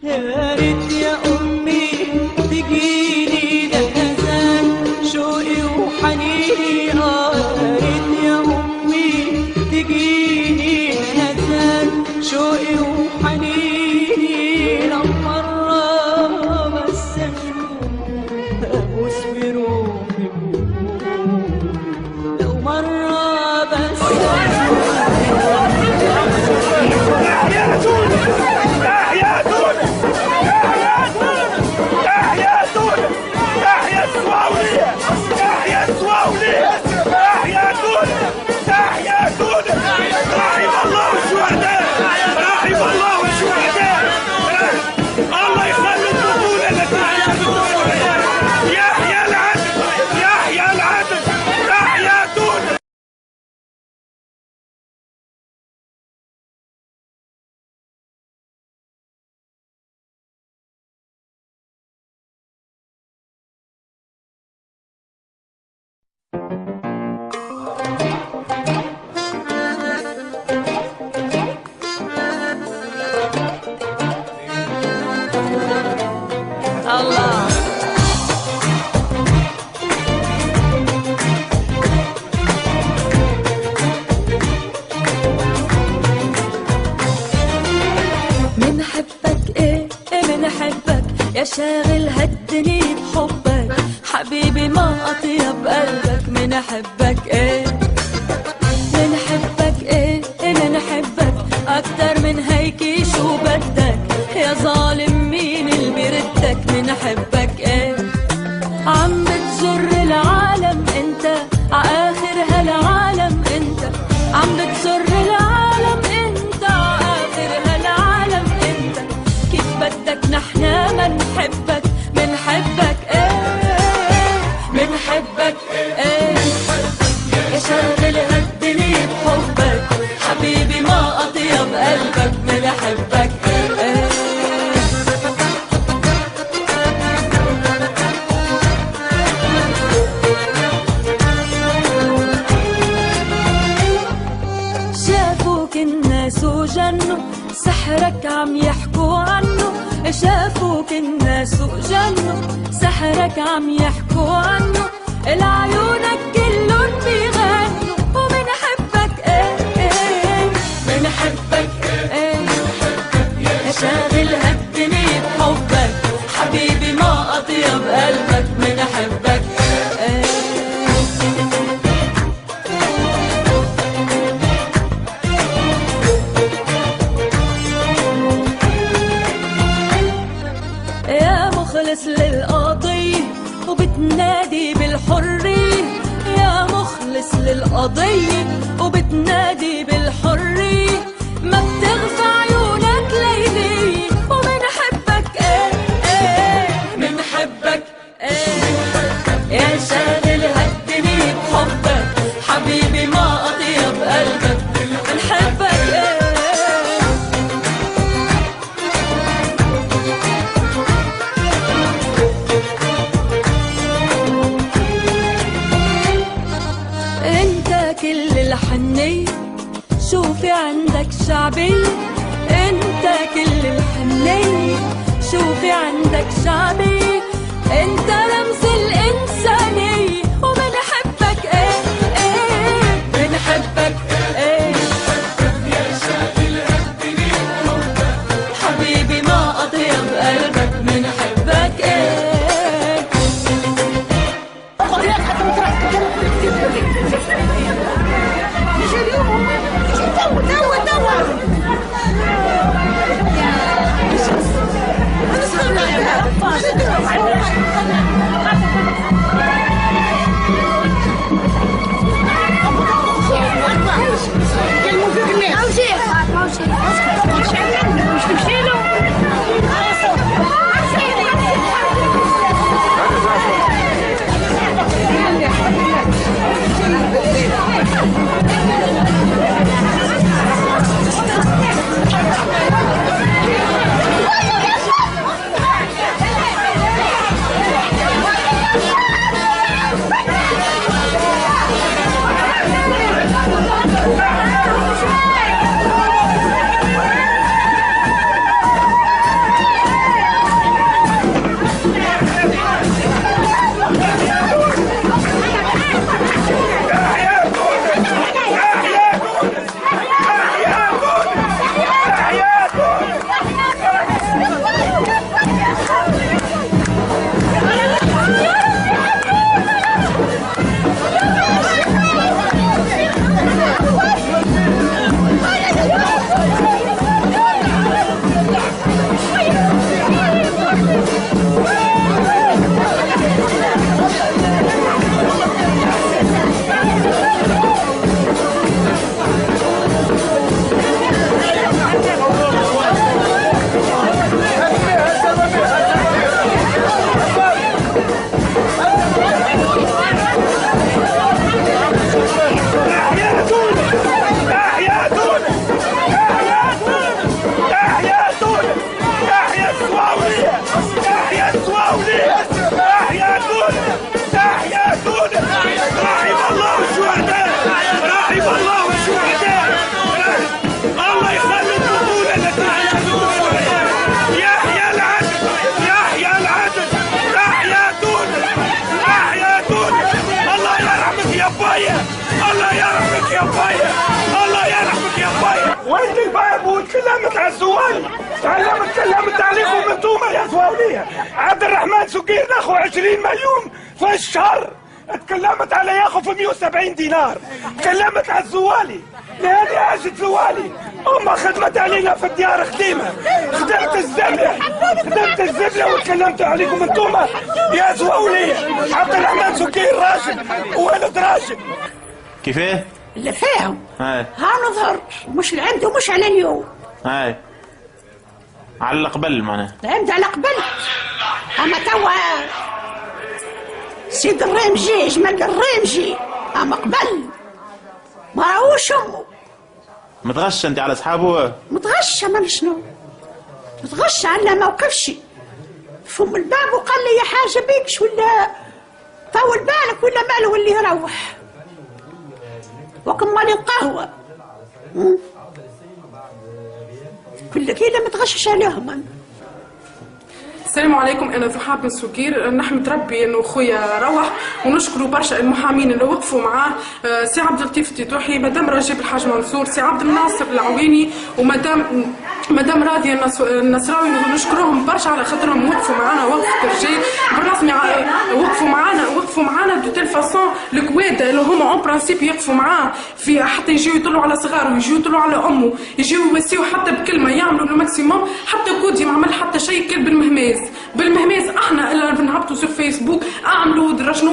يا ريت يا أمي تجيني لهزان شوقي وحنيني، يا ريت يا أمي تجيني لهزان شوقي وحنيني، لو مرة بس أبوس بروحي لو مرة بس الله. من حبك ايه من حبك يا شاغل هالدنيا بحبك، حبيبي ما اطيب قلبك. من حبك ايه من حبك ايه من حبك اكتر من هيك شو بدك، يا ظالم مين اللي بيردك. من حبك ايه عم بتزر العالم انت عاخر هالعالم، انت عم بتزر العالم انت عاخر هالعالم، انت كيف بدك نحنا ما نحبك. من حبك ايه من حبك ايه يا شاغل هالدنيا بحبك، حبيبي ما اطيب قلبك. من حبك ايه شافوك الناس وجنوا، سحرك عم يحكوا عنه. شافوك الناس وجنوا، سحرك عم يحكوا عنه. العيونك كلهم بيغنوا. ومن حبك ايه من حبك ايه يا شاغل هالدنيا بحبك، حبيبي ما اطيب قلبك. من حبك يا مخلص للقضية وبتنادي بالحرية، يا مخلص للقضية وبتنادي بالحرية، ما بتغفى عيونك ليلية. ومن حبك ايه من حبك ايه يا شاغل هالدنيا بحبك، حبيبي ما اطيب قلبك. من حبك ايه كل الحنية شوفي عندك شعبية، انت كل الحنية شوفي عندك شعبية، انت رمز الإنسانية. ومن حبك ايه من حبك ايه يا شاغل هالدنيا بحبك، حبيبي ما أطيب قلبك. من حبك ايه توا الزوالي، تعلمت عليكم انتوما يا زواولية. عبد الرحمن سكير ناخو 20 مليون في الشهر، تكلمت على ياخو في 170 دينار. تكلمت على الزوالي، لهذه عاشت زوالي. أمها خدمت علينا في الديار خديمة، خدمت الزبلة وتكلمت عليكم انتوما يا زواولية. عبد الرحمن سكير راشد وولد راشد. كيفاه؟ اللي فيهم هاي ها نظهر مش لعندي ومش على اليوم. هاي على قبل معناها عندي على قبل. اما توا سيد الرمجي جمال الرمجي اما قبل ما راهوش امه. متغشى انت على اصحابه؟ متغشى ما شنو متغشى على موقفش فم الباب وقال لي يا حاجه بيكش ولا طول بالك ولا ماله واللي يروح وكمالي القهوه كل كده متغشش عليهم أنا. السلام عليكم. انا ضحى بن سكير. نحمد ربي انه خويا روح ونشكروا برشا المحامين اللي وقفوا معاه، سي عبد اللطيف التيتوحي، مدام رجب الحاج منصور، سي عبد الناصر العويني، ومدام راضيه النصراوي. نشكرهم برشا على خاطرهم وقفوا معنا وقفه الرجال بالرسمي. وقفوا معنا دو تيل فاسون الكواده اللي هما اون برانسيب يقفوا معاه في حتى يجيو يطلعوا على صغاره، يجيو يطلعوا على امه، يجيو يوسيو حتى بكلمه، يعملوا الماكسيموم. حتى كودي ما عمل حتى شيء كل بالمهماز احنا اللي بنهبطوا في فيسبوك اعملوا درشنو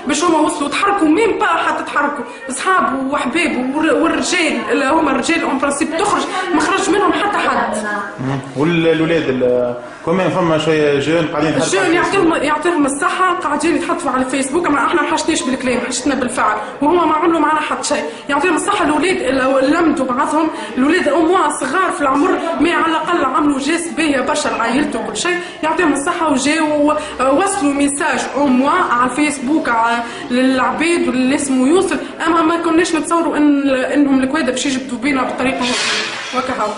باش هما وصلوا تحركوا مين با حتى تحركوا اصحاب وحباب والرجال اللي هما الرجال اون برانسيب تخرج ما خرج منهم حتى حد. والولاد كمان فما شويه جون قاعدين يعطيهم الصحه قاعدين يتحطوا على الفيسبوك. اما احنا ما حشتناش بالكلام، حشتنا بالفعل، وهما ما عملوا معنا حتى شيء. يعطيهم الصحه الولاد اللي لمدوا بعضهم، الولاد اموا صغار في العمر ما على الاقل عملوا جاس باهيه برشا لعائلته وكل شيء. يعطيهم الصحه وجاوا وصلوا ميساج اموا على الفيسبوك للعباد واللي اسمه يوصل. اما ما كناش نتصوروا انهم الكواده باش يجبدوا بينا بالطريقه هذه وكهو.